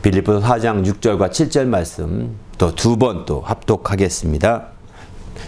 빌립보서 4장 6절과 7절 말씀 또 두 번 또 합독하겠습니다.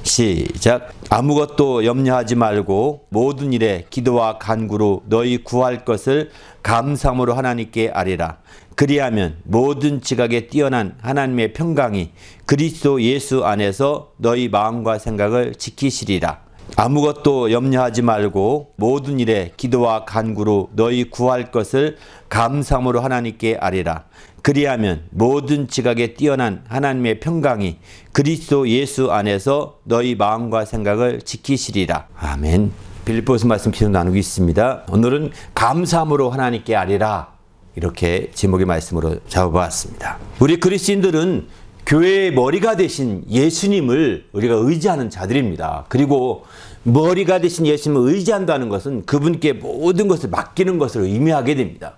시작. 아무것도 염려하지 말고 모든 일에 기도와 간구로 너희 구할 것을 감사함으로 하나님께 아뢰라. 그리하면 모든 지각에 뛰어난 하나님의 평강이 그리스도 예수 안에서 너희 마음과 생각을 지키시리라. 아무것도 염려하지 말고 모든 일에 기도와 간구로 너희 구할 것을 감사함으로 하나님께 아뢰라. 그리하면 모든 지각에 뛰어난 하나님의 평강이 그리스도 예수 안에서 너희 마음과 생각을 지키시리라. 아멘. 빌립보서 말씀 계속 나누고 있습니다. 오늘은 감사함으로 하나님께 아뢰라, 이렇게 제목의 말씀으로 잡아봤습니다. 우리 그리스도인들은 교회의 머리가 되신 예수님을 우리가 의지하는 자들입니다. 그리고 머리가 되신 예수님을 의지한다는 것은 그분께 모든 것을 맡기는 것을 의미하게 됩니다.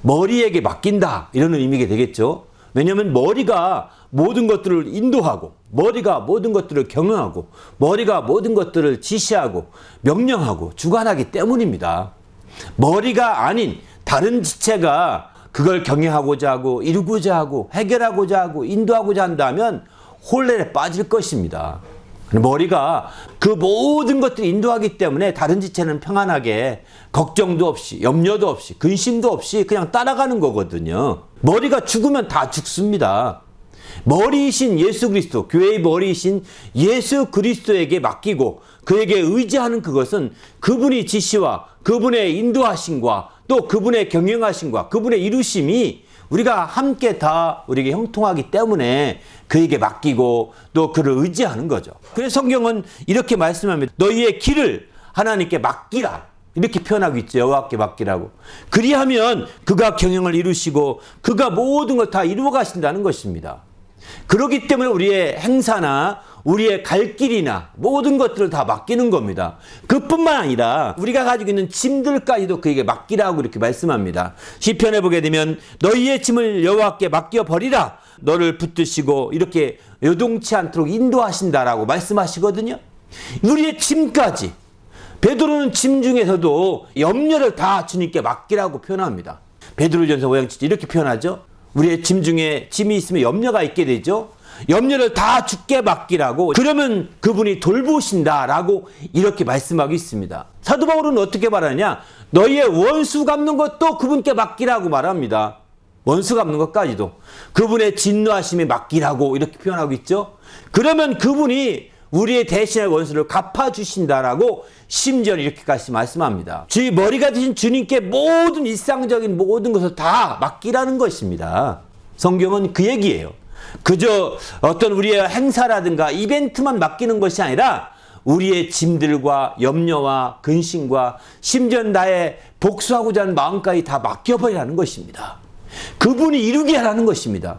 머리에게 맡긴다, 이런 의미가 되겠죠. 왜냐하면 머리가 모든 것들을 인도하고, 머리가 모든 것들을 경영하고, 머리가 모든 것들을 지시하고 명령하고 주관하기 때문입니다. 머리가 아닌 다른 지체가 그걸 경영하고자 하고 이루고자 하고 해결하고자 하고 인도하고자 한다면 혼란에 빠질 것입니다. 머리가 그 모든 것들을 인도하기 때문에 다른 지체는 평안하게 걱정도 없이 염려도 없이 근심도 없이 그냥 따라가는 거거든요. 머리가 죽으면 다 죽습니다. 머리이신 예수 그리스도, 교회의 머리이신 예수 그리스도에게 맡기고 그에게 의지하는 그것은 그분의 지시와 그분의 인도하심과 또 그분의 경영하심과 그분의 이루심이 우리가 함께 다 우리에게 형통하기 때문에 그에게 맡기고 또 그를 의지하는 거죠. 그래서 성경은 이렇게 말씀합니다. 너희의 길을 하나님께 맡기라, 이렇게 표현하고 있죠. 여호와께 맡기라고. 그리하면 그가 경영을 이루시고 그가 모든 걸 다 이루어 가신다는 것입니다. 그렇기 때문에 우리의 행사나 우리의 갈 길이나 모든 것들을 다 맡기는 겁니다. 그뿐만 아니라 우리가 가지고 있는 짐들까지도 그에게 맡기라고 이렇게 말씀합니다. 시편에 보게 되면 너희의 짐을 여호와께 맡겨 버리라. 너를 붙드시고 이렇게 요동치 않도록 인도하신다라고 말씀하시거든요. 우리의 짐까지, 베드로는 짐 중에서도 염려를 다 주님께 맡기라고 표현합니다. 베드로전서 5장 7절 이렇게 표현하죠. 우리의 짐 중에 짐이 있으면 염려가 있게 되죠. 염려를 다 주께 맡기라고, 그러면 그분이 돌보신다라고 이렇게 말씀하고 있습니다. 사도 바울은 어떻게 말하냐? 너희의 원수 갚는 것도 그분께 맡기라고 말합니다. 원수 갚는 것까지도 그분의 진노하심에 맡기라고 이렇게 표현하고 있죠. 그러면 그분이 우리의 대신의 원수를 갚아주신다라고 심지어 이렇게까지 말씀합니다. 주의 머리가 되신 주님께 모든 일상적인 모든 것을 다 맡기라는 것입니다. 성경은 그 얘기예요. 그저 어떤 우리의 행사라든가 이벤트만 맡기는 것이 아니라 우리의 짐들과 염려와 근심과 심지어 나의 복수하고자 하는 마음까지 다 맡겨버리라는 것입니다. 그분이 이루게 하라는 것입니다.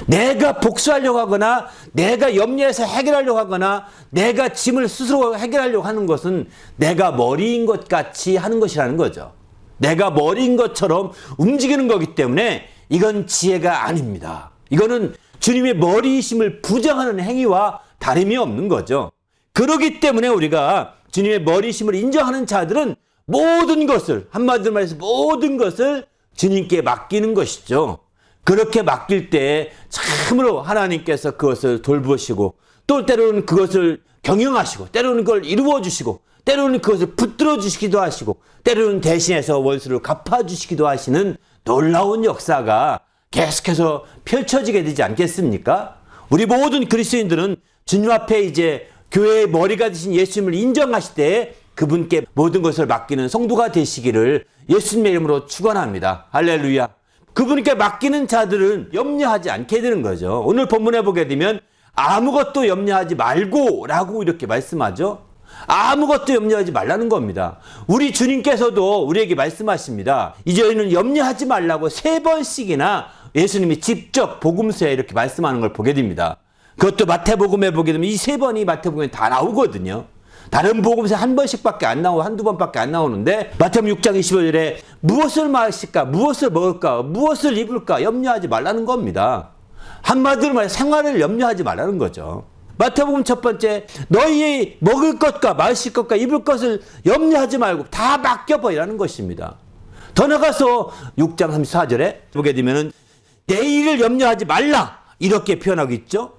내가 복수하려고 하거나 내가 염려해서 해결하려고 하거나 내가 짐을 스스로 해결하려고 하는 것은 내가 머리인 것 같이 하는 것이라는 거죠. 내가 머리인 것처럼 움직이는 거기 때문에 이건 지혜가 아닙니다. 이거는 주님의 머리이심을 부정하는 행위와 다름이 없는 거죠. 그렇기 때문에 우리가 주님의 머리이심을 인정하는 자들은 모든 것을, 한마디로 말해서 모든 것을 주님께 맡기는 것이죠. 그렇게 맡길 때 참으로 하나님께서 그것을 돌보시고 또 때로는 그것을 경영하시고 때로는 그걸 이루어 주시고 때로는 그것을 붙들어 주시기도 하시고 때로는 대신해서 원수를 갚아 주시기도 하시는 놀라운 역사가 계속해서 펼쳐지게 되지 않겠습니까? 우리 모든 그리스도인들은 주님 앞에 이제 교회의 머리가 되신 예수님을 인정하실 때 그분께 모든 것을 맡기는 성도가 되시기를 예수님의 이름으로 축원합니다. 할렐루야. 그분께 맡기는 자들은 염려하지 않게 되는 거죠. 오늘 본문에 보게 되면 아무것도 염려하지 말고 라고 이렇게 말씀하죠. 아무것도 염려하지 말라는 겁니다. 우리 주님께서도 우리에게 말씀하십니다. 이제 너희는 염려하지 말라고 3번씩이나 예수님이 직접 복음서에 이렇게 말씀하는 걸 보게 됩니다. 그것도 마태복음에 보게 되면 이 3번이 마태복음에 다 나오거든요. 다른 복음서에 한 번씩밖에 안 나오고 한두 번밖에 안 나오는데 마태복음 6장 25절에 무엇을 마실까, 무엇을 먹을까, 무엇을 입을까 염려하지 말라는 겁니다. 한마디로 말해 생활을 염려하지 말라는 거죠. 마태복음 첫 번째, 너희 먹을 것과 마실 것과 입을 것을 염려하지 말고 다 맡겨버리라는 것입니다. 더 나가서 6장 34절에 보게 되면은 내일을 염려하지 말라 이렇게 표현하고 있죠.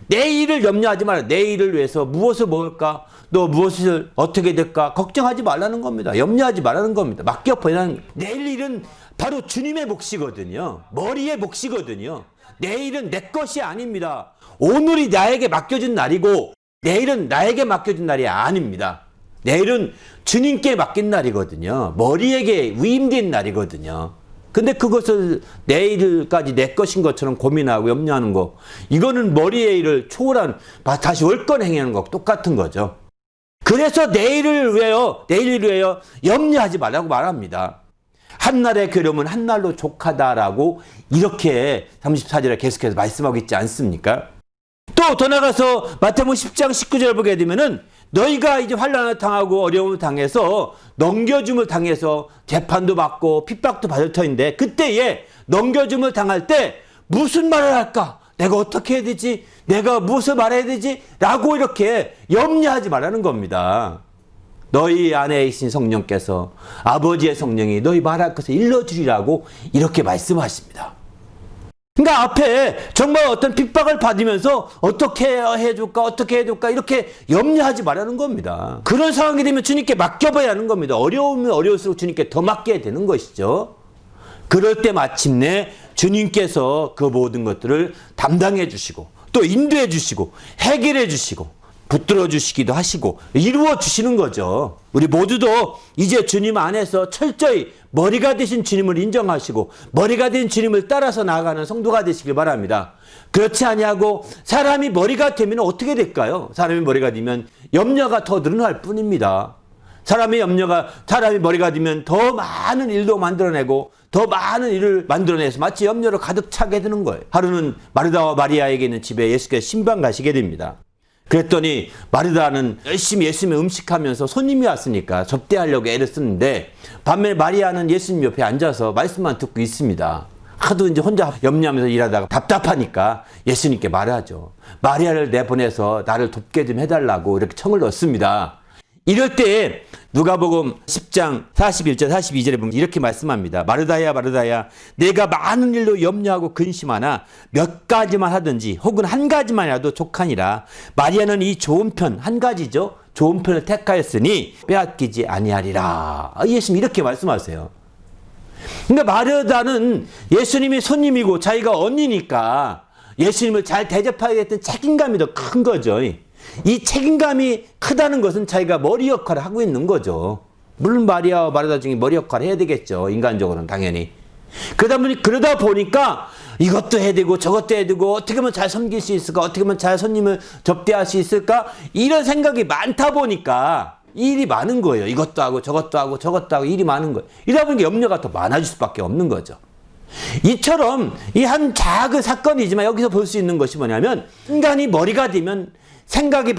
내일을 염려하지 말라. 내일을 위해서 무엇을 먹을까? 또 무엇을 어떻게 될까? 걱정하지 말라는 겁니다. 염려하지 말라는 겁니다. 맡겨버리라는. 내일 일은 바로 주님의 몫이거든요. 머리의 몫이거든요. 내일은 내 것이 아닙니다. 오늘이 나에게 맡겨진 날이고 내일은 나에게 맡겨진 날이 아닙니다. 내일은 주님께 맡긴 날이거든요. 머리에게 위임된 날이거든요. 근데 그것을 내일까지 내 것인 것처럼 고민하고 염려하는 거, 이거는 머리의 일을 초월한 다시 월권 행위하는 거 똑같은 거죠. 그래서 내일을 위하여 염려하지 말라고 말합니다. 한날의 괴로움은 한날로 족하다라고 이렇게 34절에 계속해서 말씀하고 있지 않습니까? 또 더 나가서 마태복음 10장 19절 보게 되면은 너희가 이제 환난을 당하고 어려움을 당해서 넘겨줌을 당해서 재판도 받고 핍박도 받을 터인데 그때에 넘겨줌을 당할 때 무슨 말을 할까? 내가 어떻게 해야 되지? 내가 무엇을 말해야 되지? 라고 이렇게 염려하지 말라는 겁니다. 너희 안에 계신 성령께서 아버지의 성령이 너희 말할 것을 일러주리라고 이렇게 말씀하십니다. 그러니까 앞에 정말 어떤 핍박을 받으면서 어떻게 해줄까 이렇게 염려하지 말라는 겁니다. 그런 상황이 되면 주님께 맡겨봐야 하는 겁니다. 어려우면 어려울수록 주님께 더 맡겨야 되는 것이죠. 그럴 때 마침내 주님께서 그 모든 것들을 담당해 주시고 또 인도해 주시고 해결해 주시고 붙들어 주시기도 하시고 이루어 주시는 거죠. 우리 모두도 이제 주님 안에서 철저히 머리가 되신 주님을 인정하시고 머리가 된 주님을 따라서 나아가는 성도가 되시길 바랍니다. 그렇지 아니하고 사람이 머리가 되면 어떻게 될까요? 사람이 머리가 되면 염려가 더 늘어날 뿐입니다. 사람이 머리가 되면 더 많은 일도 만들어내고 더 많은 일을 만들어내서 마치 염려로 가득 차게 되는 거예요. 하루는 마르다와 마리아에게 있는 집에 예수께서 신방 가시게 됩니다. 그랬더니 마르다는 열심히 예수님을 음식하면서 손님이 왔으니까 접대하려고 애를 쓰는데 반면에 마리아는 예수님 옆에 앉아서 말씀만 듣고 있습니다. 하도 이제 혼자 염려하면서 일하다가 답답하니까 예수님께 말하죠. 마리아를 내보내서 나를 돕게 좀 해달라고 이렇게 청을 넣습니다. 이럴 때 누가복음 10장 41절 42절에 보면 이렇게 말씀합니다. 마르다야 마르다야 내가 많은 일로 염려하고 근심하나 몇 가지만 하든지 혹은 한 가지만이라도 족하니라. 마리아는 이 좋은 편 한 가지죠. 좋은 편을 택하였으니 빼앗기지 아니하리라. 예수님 이렇게 말씀하세요. 그러니까 마르다는 예수님이 손님이고 자기가 언니니까 예수님을 잘 대접하겠다는 책임감이 더 큰 거죠. 이 책임감이 크다는 것은 자기가 머리 역할을 하고 있는 거죠. 물론 마리아와 마르다 중에 머리 역할을 해야 되겠죠. 인간적으로는 당연히. 그러다 보니까 이것도 해야 되고 저것도 해야 되고 어떻게 하면 잘 섬길 수 있을까? 어떻게 하면 잘 손님을 접대할 수 있을까? 이런 생각이 많다 보니까 일이 많은 거예요. 이것도 하고 저것도 하고 일이 많은 거예요. 이러다 보니까 염려가 더 많아질 수밖에 없는 거죠. 이처럼 이 한 작은 사건이지만 여기서 볼 수 있는 것이 뭐냐면 인간이 머리가 되면 생각이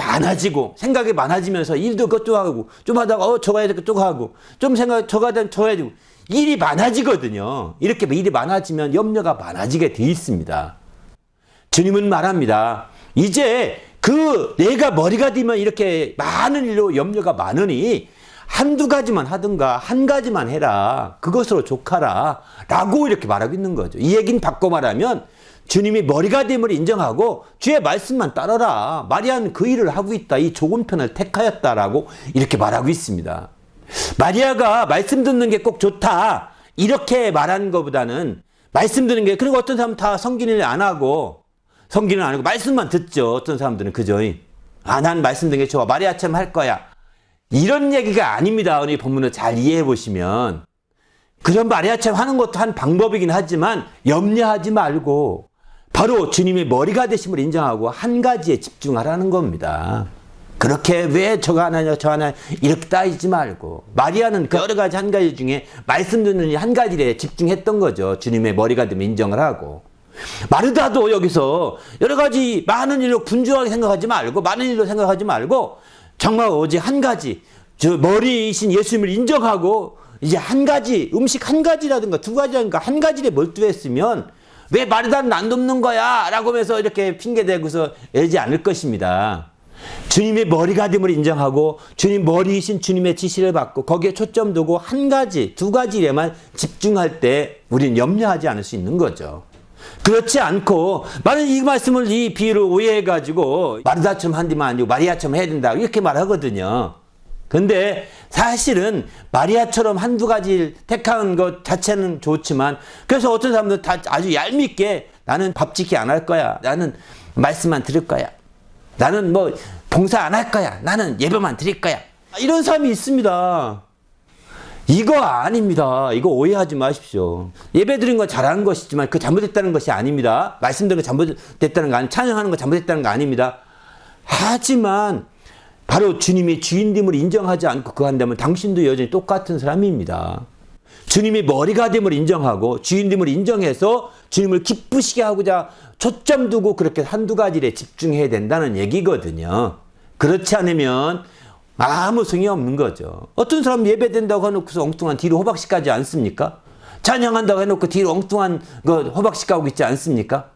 많아지면서 일도 그것도 하고 좀 하다가 저거 해야 될 것도 하고 좀 생각 저거 해야 되고 일이 많아지거든요. 이렇게 일이 많아지면 염려가 많아지게 돼 있습니다. 주님은 말합니다. 이제 내가 머리가 되면 이렇게 많은 일로 염려가 많으니 한두 가지만 하든가 한 가지만 해라. 그것으로 족하라. 라고 이렇게 말하고 있는 거죠. 이 얘기는 바꿔 말하면 주님이 머리가 됨을 인정하고 주의 말씀만 따르라. 마리아는 그 일을 하고 있다. 이 좋은 편을 택하였다라고 이렇게 말하고 있습니다. 마리아가 말씀 듣는 게 꼭 좋다. 이렇게 말하는 것보다는 말씀 듣는 게, 그리고 어떤 사람은 다 성기는 안 하고 말씀만 듣죠. 어떤 사람들은 그죠. 난 말씀 듣는 게 좋아. 마리아처럼 할 거야. 이런 얘기가 아닙니다. 우리 본문을 잘 이해해 보시면. 그런 마리아처럼 하는 것도 한 방법이긴 하지만 염려하지 말고 바로 주님의 머리가 되심을 인정하고 한 가지에 집중하라는 겁니다. 그렇게 왜 저거 하나냐 저 하나 이렇게 따지지 말고 마리아는 그 여러 가지 한 가지 중에 말씀 듣는 일 한 가지에 집중했던 거죠. 주님의 머리가 되면 인정을 하고. 마르다도 여기서 여러 가지 많은 일로 분주하게 생각하지 말고 정말 오직 한 가지 저 머리이신 예수님을 인정하고 이제 한 가지 음식 한 가지라든가 두 가지라든가 한 가지에 몰두했으면 왜 마르다는 안 돕는 거야? 라고 하면서 이렇게 핑계대고서 애지 않을 것입니다. 주님의 머리가 됨을 인정하고 주님 머리이신 주님의 지시를 받고 거기에 초점 두고 한 가지, 두 가지 일에만 집중할 때 우리는 염려하지 않을 수 있는 거죠. 그렇지 않고 많은 이 말씀을 이 비유를 오해해가지고 마르다처럼 한 뒤만 아니고 마리아처럼 해야 된다 이렇게 말하거든요. 근데 사실은 마리아처럼 한두 가지 택한 것 자체는 좋지만 그래서 어떤 사람들은 다 아주 얄밉게 나는 밥 지키 안 할 거야. 나는 말씀만 들을 거야. 나는 뭐 봉사 안 할 거야. 나는 예배만 드릴 거야. 이런 사람이 있습니다. 이거 아닙니다. 이거 오해하지 마십시오. 예배 드린 건 잘하는 것이지만 그 잘못됐다는 것이 아닙니다. 말씀 드린 거 잘못됐다는 거 아닙니다. 찬양하는 거 잘못됐다는 거 아닙니다. 하지만 바로 주님이 주인됨을 인정하지 않고 그거 한다면 당신도 여전히 똑같은 사람입니다. 주님이 머리가 됨을 인정하고 주인됨을 인정해서 주님을 기쁘시게 하고자 초점 두고 그렇게 한두 가지 일에 집중해야 된다는 얘기거든요. 그렇지 않으면 아무 소용이 없는 거죠. 어떤 사람 예배된다고 해놓고서 엉뚱한 뒤로 호박씨 가지 않습니까? 찬양한다고 해놓고 뒤로 엉뚱한 호박씨 가고 있지 않습니까?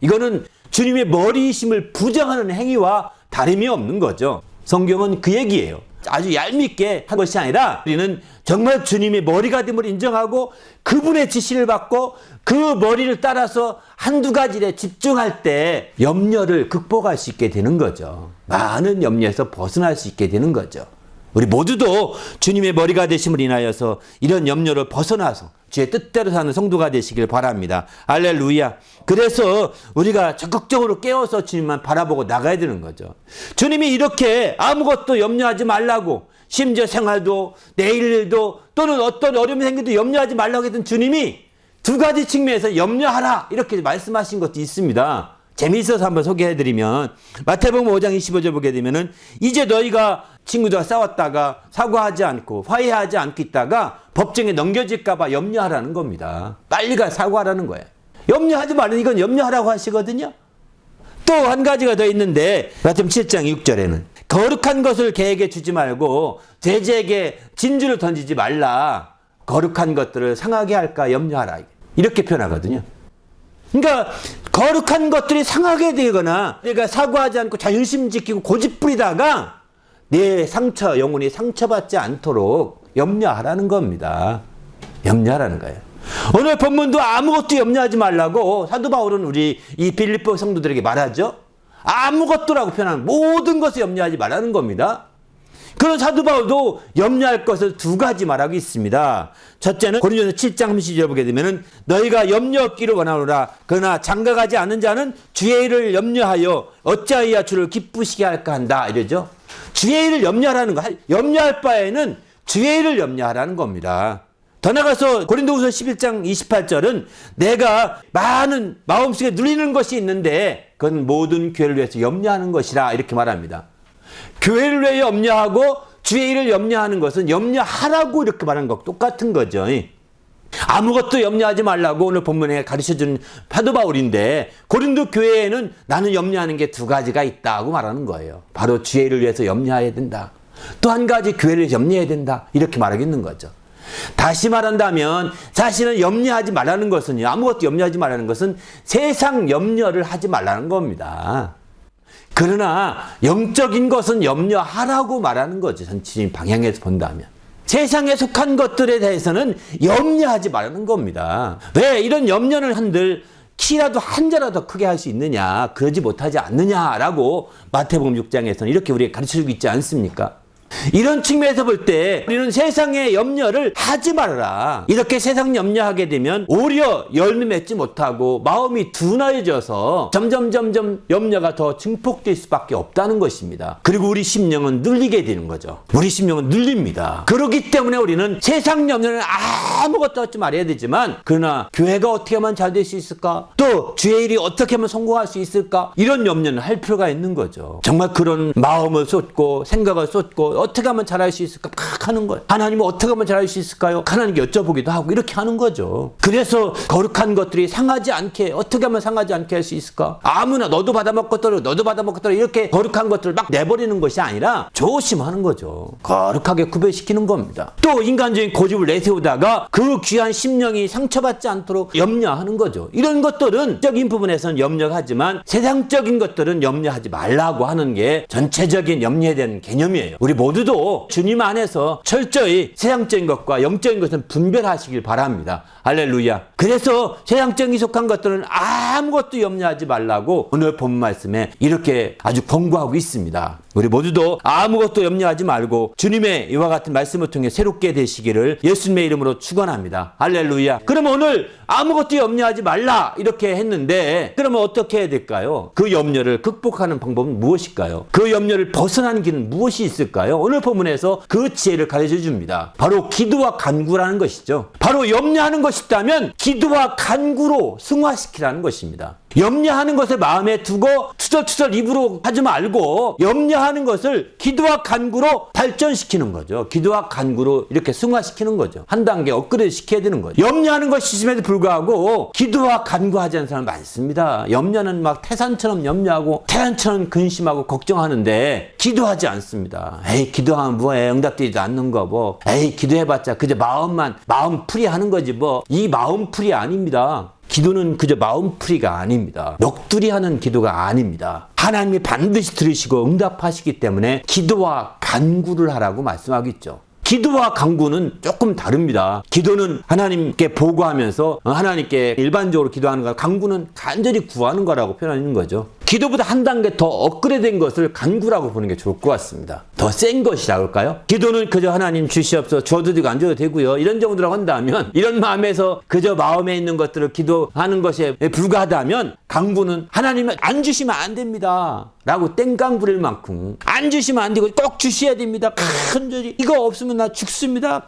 이거는 주님의 머리이심을 부정하는 행위와 다름이 없는 거죠. 성경은 그 얘기예요. 아주 얄밉게 한 것이 아니라 우리는 정말 주님의 머리가 됨을 인정하고 그분의 지시를 받고 그 머리를 따라서 한두 가지 일에 집중할 때 염려를 극복할 수 있게 되는 거죠. 많은 염려에서 벗어날 수 있게 되는 거죠. 우리 모두도 주님의 머리가 되심을 인하여서 이런 염려를 벗어나서 주의 뜻대로 사는 성도가 되시길 바랍니다. 할렐루야. 그래서 우리가 적극적으로 깨워서 주님만 바라보고 나가야 되는 거죠. 주님이 이렇게 아무것도 염려하지 말라고 심지어 생활도 내일도 또는 어떤 어려움이 생겨도 염려하지 말라고 했던 주님이 두 가지 측면에서 염려하라 이렇게 말씀하신 것도 있습니다. 재미있어서 한번 소개해드리면 마태복음 5장 25절 보게 되면은 이제 너희가 친구들과 싸웠다가 사과하지 않고 화해하지 않고 있다가 법정에 넘겨질까 봐 염려하라는 겁니다. 빨리 가 사과하라는 거예요. 염려하지 말라는 이건 염려하라고 하시거든요. 또 한 가지가 더 있는데 마태복음 7장 6절에는 거룩한 것을 개에게 주지 말고 돼지에게 진주를 던지지 말라. 거룩한 것들을 상하게 할까 염려하라. 이렇게 표현하거든요. 그러니까 거룩한 것들이 상하게 되거나 내가 사과하지 않고 자존심 지키고 고집 부리다가 내 상처, 영혼이 상처받지 않도록 염려하라는 겁니다. 염려하라는 거예요. 오늘 본문도 아무것도 염려하지 말라고 사도 바울은 우리 이 빌립보 성도들에게 말하죠. 아무것도라고 표현하는 모든 것을 염려하지 말라는 겁니다. 그런 사도 바울도 염려할 것을 두 가지 말하고 있습니다. 첫째는 고린도전서 7장 30절 보게 되면은 너희가 염려 없기를 원하노라. 그러나 장가가지 않은 자는 주의 일을 염려하여 어찌하여 주를 기쁘시게 할까 한다. 이러죠. 주의 일을 염려하라는 거. 염려할 바에는 주의 일을 염려하라는 겁니다. 더 나가서 고린도후서 11장 28절은 내가 많은 마음속에 눌리는 것이 있는데 그건 모든 교회를 위해서 염려하는 것이라 이렇게 말합니다. 교회를 위해 염려하고 주의 일을 염려하는 것은 염려하라고 이렇게 말하는 것 똑같은 거죠. 아무것도 염려하지 말라고 오늘 본문에 가르쳐주는 사도 바울인데 고린도 교회에는 나는 염려하는 게 두 가지가 있다고 말하는 거예요. 바로 주의 일을 위해서 염려해야 된다. 또 한 가지 교회를 염려해야 된다. 이렇게 말하겠는 거죠. 다시 말한다면 사실은 염려하지 말라는 것은요. 아무것도 염려하지 말라는 것은 세상 염려를 하지 말라는 겁니다. 그러나 영적인 것은 염려하라고 말하는 거죠. 전체적인 방향에서 본다면. 세상에 속한 것들에 대해서는 염려하지 말라는 겁니다. 왜 이런 염려를 한들 키라도 한 자라도 크게 할 수 있느냐, 그러지 못하지 않느냐라고 마태복음 6장에서는 이렇게 우리에게 가르쳐주고 있지 않습니까? 이런 측면에서 볼 때 우리는 세상의 염려를 하지 말아라. 이렇게 세상 염려하게 되면 오히려 열매 맺지 못하고 마음이 둔해져서 점점 염려가 더 증폭될 수밖에 없다는 것입니다. 그리고 우리 심령은 눌리게 되는 거죠. 우리 심령은 눌립니다. 그렇기 때문에 우리는 세상 염려는 아무것도 하지 말아야 되지만 그러나 교회가 어떻게 하면 잘 될 수 있을까? 또 주의 일이 어떻게 하면 성공할 수 있을까? 이런 염려는 할 필요가 있는 거죠. 정말 그런 마음을 쏟고 생각을 쏟고 어떻게 하면 잘할 수 있을까? 막 하는 거예요. 하나님은 어떻게 하면 잘할 수 있을까요? 하나님께 여쭤보기도 하고 이렇게 하는 거죠. 그래서 거룩한 것들이 상하지 않게 어떻게 하면 상하지 않게 할 수 있을까? 아무나 너도 받아먹겠더라 너도 받아먹겠더라 이렇게 거룩한 것들을 막 내버리는 것이 아니라 조심하는 거죠. 거룩하게 구별시키는 겁니다. 또 인간적인 고집을 내세우다가 그 귀한 심령이 상처받지 않도록 염려하는 거죠. 이런 것들은 적인 부분에서는 염려하지만 세상적인 것들은 염려하지 말라고 하는 게 전체적인 염려에 대한 개념이에요. 우리 모두도 주님 안에서 철저히 세상적인 것과 영적인 것은 분별하시길 바랍니다. 할렐루야. 그래서 세상적인 속한 것들은 아무것도 염려하지 말라고 오늘 본 말씀에 이렇게 아주 권고하고 있습니다. 우리 모두도 아무것도 염려하지 말고 주님의 이와 같은 말씀을 통해 새롭게 되시기를 예수님의 이름으로 축원합니다. 할렐루야. 그러면 오늘 아무것도 염려하지 말라 이렇게 했는데 그러면 어떻게 해야 될까요? 그 염려를 극복하는 방법은 무엇일까요? 그 염려를 벗어나는 길은 무엇이 있을까요? 오늘 본문에서 그 지혜를 가르쳐 줍니다. 바로 기도와 간구라는 것이죠. 바로 염려하는 것이 있다면 기도와 간구로 승화시키라는 것입니다. 염려하는 것을 마음에 두고 투덜투덜 입으로 하지 말고 염려하는 것을 기도와 간구로 발전시키는 거죠. 기도와 간구로 이렇게 승화시키는 거죠. 한 단계 업그레이드 시켜야 되는 거죠. 염려하는 것이 있음에도 불구하고 기도와 간구하지 않는 사람 많습니다. 염려는 막 태산처럼 염려하고 태양처럼 근심하고 걱정하는데 기도하지 않습니다. 에이 기도하면 뭐해 응답되지도 않는 거 뭐 에이 기도해봤자 그저 마음풀이 하는 거지 뭐 이 마음풀이 아닙니다. 기도는 그저 마음풀이가 아닙니다. 넋두리 하는 기도가 아닙니다. 하나님이 반드시 들으시고 응답하시기 때문에 기도와 간구를 하라고 말씀하겠죠. 기도와 간구는 조금 다릅니다. 기도는 하나님께 보고하면서 하나님께 일반적으로 기도하는 거, 간구는 간절히 구하는 거라고 표현하는 거죠. 기도보다 한 단계 더 업그레이드된 것을 간구라고 보는 게 좋을 것 같습니다. 더 센 것이라고 할까요? 기도는 그저 하나님 주시옵소서 줘도 되고 안 줘도 되고요. 이런 정도라고 한다면 이런 마음에서 그저 마음에 있는 것들을 기도하는 것에 불과하다면 간구는 하나님은 안 주시면 안 됩니다. 라고 땡깡 부릴 만큼 안 주시면 안 되고 꼭 주셔야 됩니다. 간절히 이거 없으면 나 죽습니다.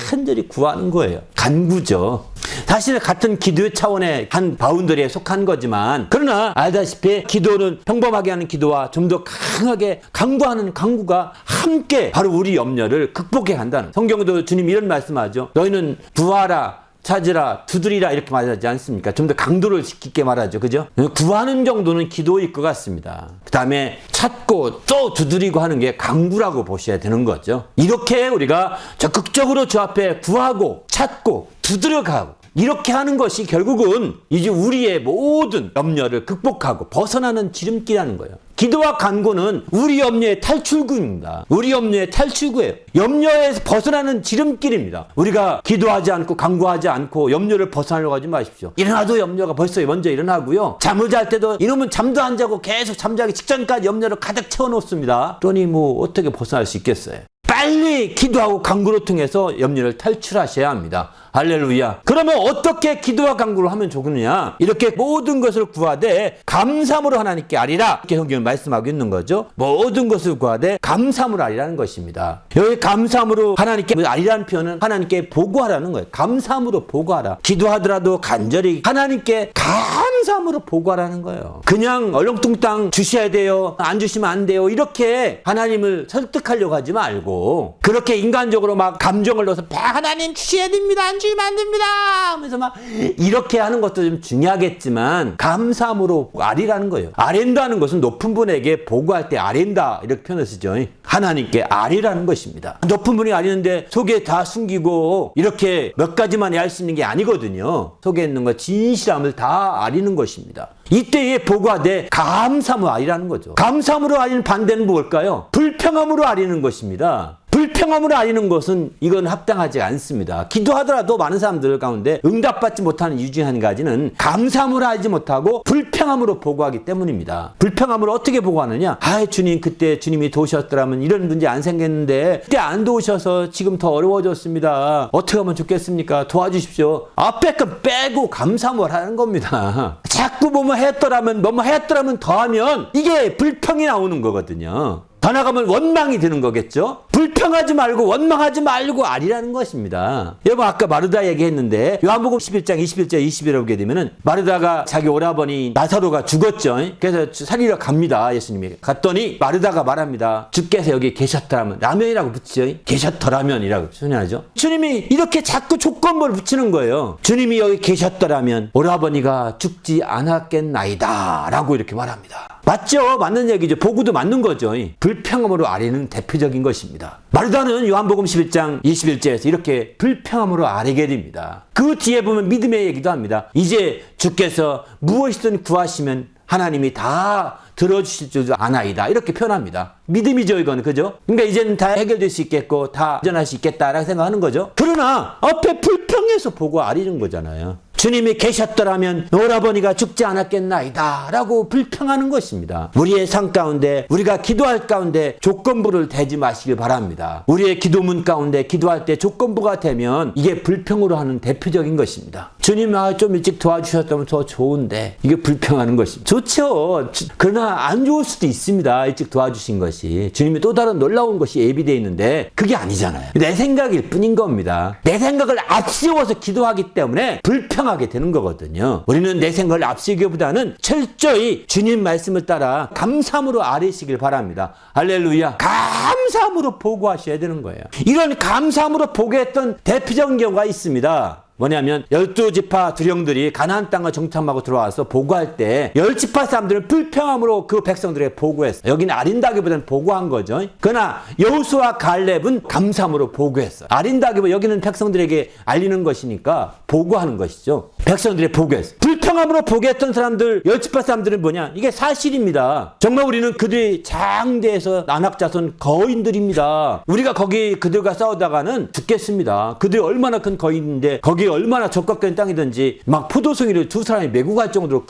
간절히 구하는 거예요. 간구죠. 사실 같은 기도의 차원의 한 바운더리에 속한 거지만 그러나 알다시피 기도는 평범하게 하는 기도와 좀 더 강하게 간구하는 간구가 함께 바로 우리 염려를 극복해 간다는 성경도 주님 이런 말씀하죠. 너희는 구하라 찾으라 두드리라 이렇게 말하지 않습니까? 좀 더 강도를 깊게 말하죠. 그죠? 구하는 정도는 기도일 것 같습니다. 그 다음에 찾고 또 두드리고 하는 게 간구라고 보셔야 되는 거죠. 이렇게 우리가 적극적으로 주 앞에 구하고 찾고 두드려가고 이렇게 하는 것이 결국은 이제 우리의 모든 염려를 극복하고 벗어나는 지름길이라는 거예요. 기도와 간구는 우리 염려의 탈출구입니다. 우리 염려의 탈출구예요. 염려에서 벗어나는 지름길입니다. 우리가 기도하지 않고 간구하지 않고 염려를 벗어나려고 하지 마십시오. 일어나도 염려가 벌써 먼저 일어나고요. 잠을 잘 때도 이놈은 잠도 안 자고 계속 잠자기 직전까지 염려를 가득 채워놓습니다. 그러니 뭐 어떻게 벗어날 수 있겠어요. 빨리 기도하고 간구를 통해서 염려를 탈출하셔야 합니다. 할렐루야. 그러면 어떻게 기도와 간구를 하면 좋겠느냐? 이렇게 모든 것을 구하되 감사함으로 하나님께 아리라. 이렇게 성경은 말씀하고 있는 거죠. 모든 것을 구하되 감사함으로 아리라는 것입니다. 여기 감사함으로 하나님께 아리라는 표현은 하나님께 보고하라는 거예요. 감사함으로 보고하라. 기도하더라도 간절히 하나님께 감사함으로 보고하라는 거예요. 그냥 얼렁뚱땅 주셔야 돼요. 안 주시면 안 돼요. 이렇게 하나님을 설득하려고 하지 말고 그렇게 인간적으로 막 감정을 넣어서 하나님 주셔야 됩니다. 안 주시면 안 됩니다. 하면서 막 이렇게 하는 것도 좀 중요하겠지만 감사함으로 아리라는 거예요. 아랜다는 것은 높은 분에게 보고할 때 아랜다 이렇게 표현을 쓰죠. 하나님께 아리라는 것입니다. 높은 분이 아리는데 속에 다 숨기고 이렇게 몇 가지만 할 수 있는 게 아니거든요. 속에 있는 거 진실함을 다 아리는 것입니다. 이때에 보고하되 감사함으로 아리라는 거죠. 감사함으로 아리는 반대는 뭘까요? 불평함으로 아리는 것입니다. 불평함으로 아리는 것은 이건 합당하지 않습니다. 기도하더라도 많은 사람들 가운데 응답받지 못하는 이유 중 한 가지는 감사함으로 하지 못하고 불평함으로 보고하기 때문입니다. 불평함으로 어떻게 보고하느냐? 아 주님 그때 주님이 도우셨더라면 이런 문제 안 생겼는데 그때 안 도우셔서 지금 더 어려워졌습니다. 어떻게 하면 좋겠습니까? 도와주십시오. 앞에 거 빼고 감사함을 하는 겁니다. 자꾸 뭐뭐 했더라면 뭐뭐 했더라면 더하면 이게 불평이 나오는 거거든요. 더 나가면 원망이 드는 거겠죠. 불평하지 말고 원망하지 말고 아리라는 것입니다. 여러분 아까 마르다 얘기했는데 요한복음 11장 21절 20절에 보게 되면은 마르다가 자기 오라버니 나사로가 죽었죠. 그래서 살리러 갑니다. 예수님이 갔더니 마르다가 말합니다. 주께서 여기 계셨더라면, 라면이라고 붙이죠. 계셨더라면이라고 표현하죠. 주님이 이렇게 자꾸 조건부를 붙이는 거예요. 주님이 여기 계셨더라면 오라버니가 죽지 않았겠나이다 라고 이렇게 말합니다. 맞죠? 맞는 얘기죠. 보고도 맞는 거죠. 불평함으로 아뢰는 대표적인 것입니다. 마르다는 요한복음 11장 21절에서 이렇게 불평함으로 아뢰게 됩니다. 그 뒤에 보면 믿음의 얘기도 합니다. 이제 주께서 무엇이든 구하시면 하나님이 다 들어주실 줄 아나이다. 이렇게 표현합니다. 믿음이죠, 이거는. 그죠? 그러니까 이제는 다 해결될 수 있겠고 다 전할 수 있겠다라고 생각하는 거죠. 그러나 앞에 불평해서 보고 아리는 거잖아요. 주님이 계셨더라면 오라버니가 죽지 않았겠나이다 라고 불평하는 것입니다. 우리의 삶 가운데 우리가 기도할 가운데 조건부를 대지 마시길 바랍니다. 우리의 기도문 가운데 기도할 때 조건부가 되면 이게 불평으로 하는 대표적인 것입니다. 주님 좀 일찍 도와주셨다면 더 좋은데 이게 불평하는 것입니다. 좋죠. 그러나 안 좋을 수도 있습니다. 일찍 도와주신 것이. 주님이 또 다른 놀라운 것이 예비되어 있는데 그게 아니잖아요. 내 생각일 뿐인 겁니다. 내 생각을 앞세워서 기도하기 때문에 불평하게 되는 거거든요. 우리는 내 생각을 앞세우기보다는 철저히 주님 말씀을 따라 감사함으로 아뢰시길 바랍니다. 할렐루야. 감사함으로 보고하셔야 되는 거예요. 이런 감사함으로 보고했던 대표적인 경우가 있습니다. 뭐냐면 12지파 두령들이 가나안 땅을 정탐하고 들어와서 보고할 때 10지파 사람들은 불평함으로 그 백성들에게 보고했어요. 여기는 아린다기보다는 보고한 거죠. 그러나 여호수아 갈렙은 감사함으로 보고했어요. 아린다기보다 여기는 백성들에게 알리는 것이니까 보고하는 것이죠. 백성들에게 보고했어요. 불평함으로 보고했던 사람들 10지파 사람들은 뭐냐? 이게 사실입니다. 정말 우리는 그들이 장대에서 안악자손 거인들입니다. 우리가 거기 그들과 싸우다가는 죽겠습니다. 그들이 얼마나 큰 거인인데 거기 얼마나 적각된 땅이든지 막 포도송이를 두 사람이 메고 갈 정도로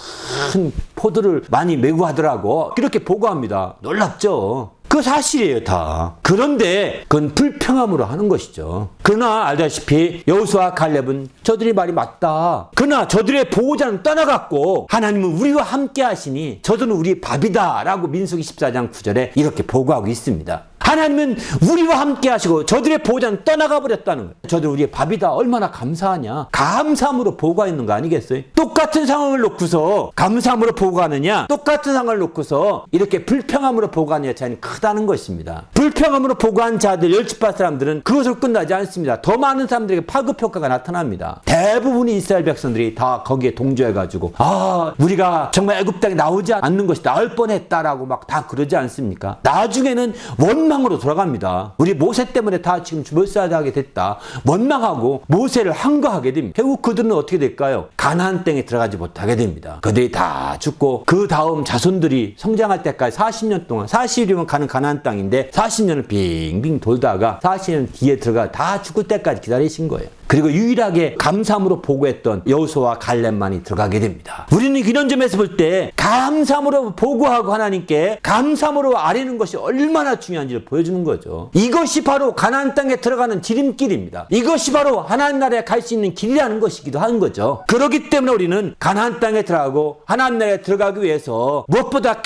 큰 포도를 많이 메고 하더라고. 그렇게 보고합니다. 놀랍죠? 그 사실이에요, 다. 그런데 그건 불평함으로 하는 것이죠. 그러나 알다시피 여호수아 갈렙은 저들이 말이 맞다. 그러나 저들의 보호자는 떠나갔고 하나님은 우리와 함께 하시니 저들은 우리 밥이다 라고 민수기 14장 9절에 이렇게 보고하고 있습니다. 하나님은 우리와 함께 하시고 저들의 보호자는 떠나가 버렸다는 거예요. 저들 우리의 밥이다. 얼마나 감사하냐. 감사함으로 보고하는 거 아니겠어요? 똑같은 상황을 놓고서 감사함으로 보고하느냐, 똑같은 상황을 놓고서 이렇게 불평함으로 보고하느냐 차이는 크다는 것입니다. 불평함으로 보고한 자들 10지파 사람들은 그것으로 끝나지 않습니다. 더 많은 사람들에게 파급 효과가 나타납니다. 대부분의 이스라엘 백성들이 다 거기에 동조해가지고 우리가 정말 애굽 땅에 나오지 않는 것이 나을 뻔했다라고 막 다 그러지 않습니까? 나중에는 원망으로 돌아갑니다. 우리 모세 때문에 다 지금 몰살하게 됐다. 원망하고 모세를 항거하게 됩니다. 결국 그들은 어떻게 될까요? 가나안 땅에 들어가지 못하게 됩니다. 그들이 다 죽고 그 다음 자손들이 성장할 때까지 40년 동안 40일이면 가는 가나안 땅인데 40년을 빙빙 돌다가 40년 뒤에 들어가 다 죽을 때까지 기다리신 거예요. 그리고 유일하게 감사함으로 보고했던 여호수아와 갈렙만이 들어가게 됩니다. 우리는 이런 점에서 볼 때 감사함으로 보고하고 하나님께 감사함으로 아뢰는 것이 얼마나 중요한지를 보여주는 거죠. 이것이 바로 가나안 땅에 들어가는 지름길입니다. 이것이 바로 하나님 나라에 갈 수 있는 길이라는 것이기도 하는 거죠. 그렇기 때문에 우리는 가나안 땅에 들어가고 하나님 나라에 들어가기 위해서 무엇보다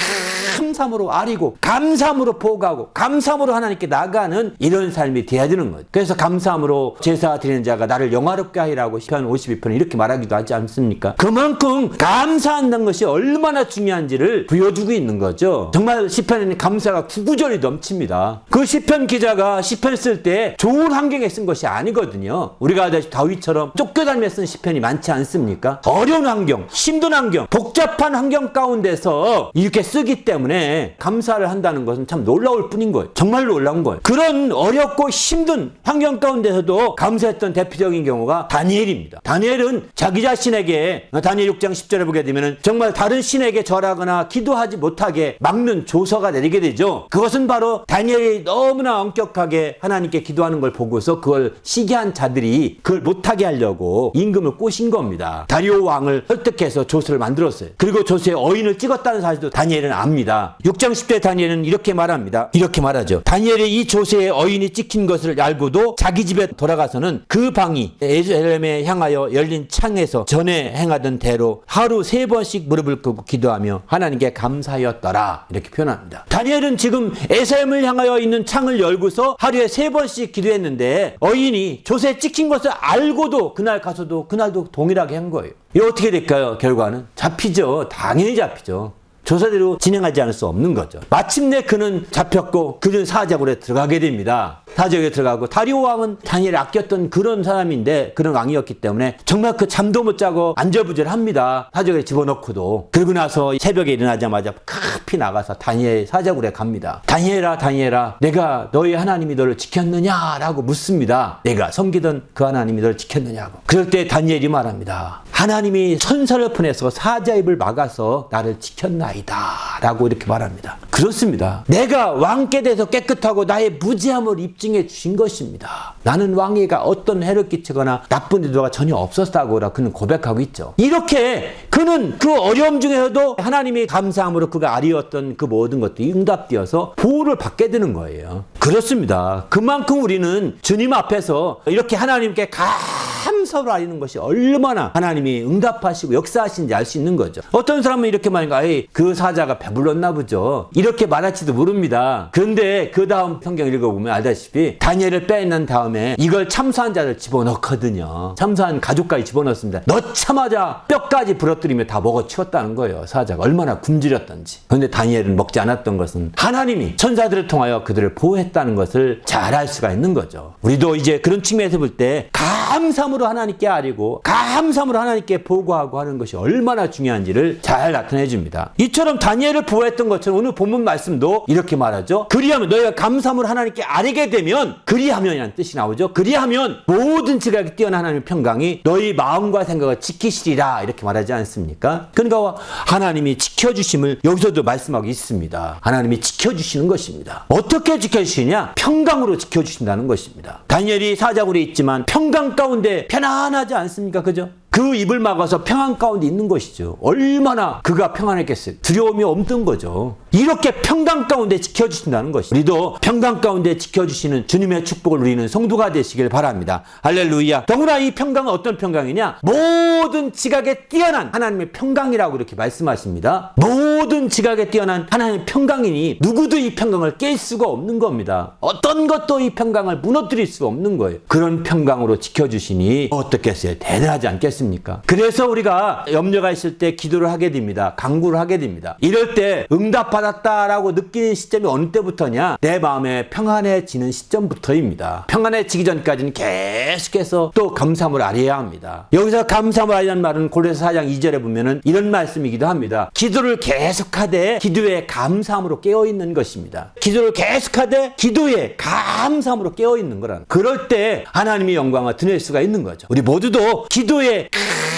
감사함으로 아뢰고 감사함으로 보고하고 감사함으로 하나님께 나가는 이런 삶이 돼야 되는 거예요. 그래서 감사함으로 제사 드리는 자가 나를 영화롭게 하리라고 시편 52편은 이렇게 말하기도 하지 않습니까? 그만큼 감사한다는 것이 얼마나 중요한지를 보여주고 있는 거죠. 정말 시편에는 감사가 구구절이 넘칩니다. 그 시편 기자가 시편 쓸 때 좋은 환경에 쓴 것이 아니거든요. 우리가 알다시피 다윗처럼 쫓겨다니며 쓴 시편이 많지 않습니까? 어려운 환경, 힘든 환경, 복잡한 환경 가운데서 이렇게 쓰기 때문에 감사를 한다는 것은 참 놀라울 뿐인 거예요. 정말 놀라운 거예요. 그런 어렵고 힘든 환경 가운데서도 감사했던 대표적인 경우가 다니엘입니다. 다니엘은 자기 자신에게 다니엘 6장 10절에 보게 되면 정말 다른 신에게 절하거나 기도하지 못하게 막는 조서가 내리게 되죠. 그것은 바로 다니엘이 너무나 엄격하게 하나님께 기도하는 걸 보고서 그걸 시기한 자들이 그걸 못하게 하려고 임금을 꼬신 겁니다. 다리오 왕을 설득해서 조서를 만들었어요. 그리고 조서에 어인을 찍었다는 사실도 다니엘은 압니다. 6장 10절 다니엘은 이렇게 말합니다. 이렇게 말하죠. 다니엘이 이 조세의 어인이 찍힌 것을 알고도 자기 집에 돌아가서는 그 방이 예루살렘에 향하여 열린 창에서 전에 행하던 대로 하루 3번씩 무릎을 꿇고 기도하며 하나님께 감사하였더라. 이렇게 표현합니다. 다니엘은 지금 예루살렘을 향하여 있는 창을 열고서 하루에 3번씩 기도했는데 어인이 조세에 찍힌 것을 알고도 그날 가서도 그날도 동일하게 한 거예요. 이거 어떻게 될까요? 결과는 잡히죠. 당연히 잡히죠. 조사대로 진행하지 않을 수 없는 거죠. 마침내 그는 잡혔고 그는 사자굴에 들어가게 됩니다. 사자굴에 들어가고 다리오 왕은 다니엘을 아꼈던 그런 사람인데 그런 왕이었기 때문에 정말 그 잠도 못 자고 안절부절합니다. 사자굴에 집어넣고도. 그러고 나서 새벽에 일어나자마자 급히 나가서 다니엘 사자굴에 갑니다. 다니엘아 다니엘아 내가 너희 하나님이 너를 지켰느냐라고 묻습니다. 내가 섬기던 그 하나님이 너를 지켰느냐고. 그럴 때 다니엘이 말합니다. 하나님이 천사를 보내서 사자 입을 막아서 나를 지켰나이다 라고 이렇게 말합니다. 그렇습니다. 내가 왕께 대해서 깨끗하고 나의 무죄함을 입증해 주신 것입니다. 나는 왕에게 어떤 해를 끼치거나 나쁜 의도가 전혀 없었다고 그는 고백하고 있죠. 이렇게 그는 그 어려움 중에서도 하나님이 감사함으로 그가 아리웠던 그 모든 것들이 응답되어서 보호를 받게 되는 거예요. 그렇습니다. 그만큼 우리는 주님 앞에서 이렇게 하나님께 감사로 아리는 것이 얼마나 하나님이 응답하시고 역사하시는지 알 수 있는 거죠. 어떤 사람은 이렇게 말하니까 그 사자가 배불렀나 보죠. 이렇게 말할지도 모릅니다. 그런데 그 다음 성경 읽어보면 알다시피 다니엘을 빼낸 다음에 이걸 참수한 자를 집어넣거든요. 참수한 가족까지 집어넣습니다. 넣자마자 뼈까지 부러뜨리며 다 먹어치웠다는 거예요. 사자가 얼마나 굶주렸던지. 그런데 다니엘은 먹지 않았던 것은 하나님이 천사들을 통하여 그들을 보호했다는 것을 잘 알 수가 있는 거죠. 우리도 이제 그런 측면에서 볼 때 감사함으로 하나님께 아리고 감사함으로 하나님께 보고하고 하는 것이 얼마나 중요한지를 잘 나타내 줍니다. 이처럼 다니엘을 보호했던 것처럼 오늘 본문 말씀도 이렇게 말하죠. 그리하면 너희가 감사함으로 하나님께 아리게 되면 그리하면이라는 뜻이 나오죠. 그리하면 모든 지각이 뛰어난 하나님의 평강이 너희 마음과 생각을 지키시리라 이렇게 말하지 않습니까? 그러니까 하나님이 지켜주심을 여기서도 말씀하고 있습니다. 하나님이 지켜주시는 것입니다. 어떻게 지켜주시냐? 평강으로 지켜주신다는 것입니다. 다니엘이 사자굴에 있지만 평강 가운데 편안하지 않습니까? 그죠? 그 입을 막아서 평안 가운데 있는 것이죠. 얼마나 그가 평안했겠어요. 두려움이 없던 거죠. 이렇게 평강 가운데 지켜주신다는 것이죠. 우리도 평강 가운데 지켜주시는 주님의 축복을 누리는 성도가 되시길 바랍니다. 할렐루야. 더구나 이 평강은 어떤 평강이냐? 모든 지각에 뛰어난 하나님의 평강이라고 이렇게 말씀하십니다. 모든 지각에 뛰어난 하나님의 평강이니 누구도 이 평강을 깰 수가 없는 겁니다. 어떤 것도 이 평강을 무너뜨릴 수가 없는 거예요. 그런 평강으로 지켜주시니 어떻겠어요? 대단하지 않겠습니까? 그래서 우리가 염려가 있을 때 기도를 하게 됩니다. 간구를 하게 됩니다. 이럴 때 응답받았다라고 느끼는 시점이 어느 때부터냐? 내 마음에 평안해지는 시점부터입니다. 평안해지기 전까지는 계속해서 또 감사함을 아뢰어야 합니다. 여기서 감사함을 아뢰는 말은 고린도서 4장 2절에 보면은 이런 말씀이기도 합니다. 기도를 계속하되 기도에 감사함으로 깨어있는 것입니다. 기도를 계속하되 기도에 감사함으로 깨어있는 거라는. 그럴 때 하나님의 영광을 드릴 수가 있는 거죠. 우리 모두도 기도에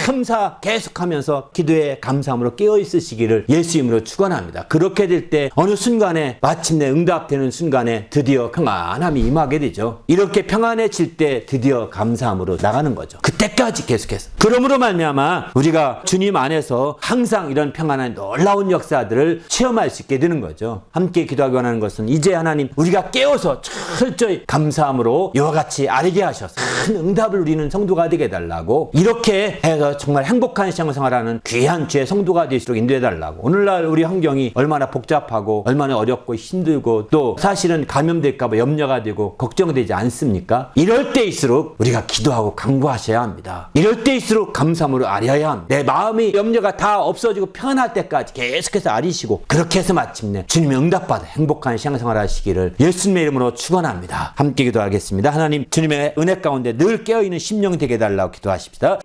감사 계속하면서 기도에 감사함으로 깨어있으시기를 예수 이름으로 축원합니다. 그렇게 될 때 어느 순간에 마침내 응답되는 순간에 드디어 평안함이 임하게 되죠. 이렇게 평안해질 때 드디어 감사함으로 나가는 거죠. 그때까지 계속해서. 그러므로 말미암아 우리가 주님 안에서 항상 이런 평안한 놀라운 역사들을 체험할 수 있게 되는 거죠. 함께 기도하기 원하는 것은 이제 하나님 우리가 깨어서 철저히 감사함으로 이와 같이 아뢰게 하셔서 큰 응답을 누리는 성도가 되게 해달라고 이렇게 해서 정말 행복한 신앙생활하는 귀한 주의 성도가 되시도록 인도해달라고. 오늘날 우리 환경이 얼마나 복잡하고 얼마나 어렵고 힘들고 또 사실은 감염될까 봐 염려가 되고 걱정되지 않습니까? 이럴 때일수록 우리가 기도하고 간구하셔야 합니다. 이럴 때일수록 감사함으로 아뢰어야 합니다. 내 마음이 염려가 다 없어지고 편안할 때까지 계속해서 아뢰시고 그렇게 해서 마침내 주님의 응답받아 행복한 신앙생활 하시기를 예수님의 이름으로 축원합니다. 함께 기도하겠습니다. 하나님 주님의 은혜 가운데 늘 깨어있는 심령 되게 해달라고 기도하십시다.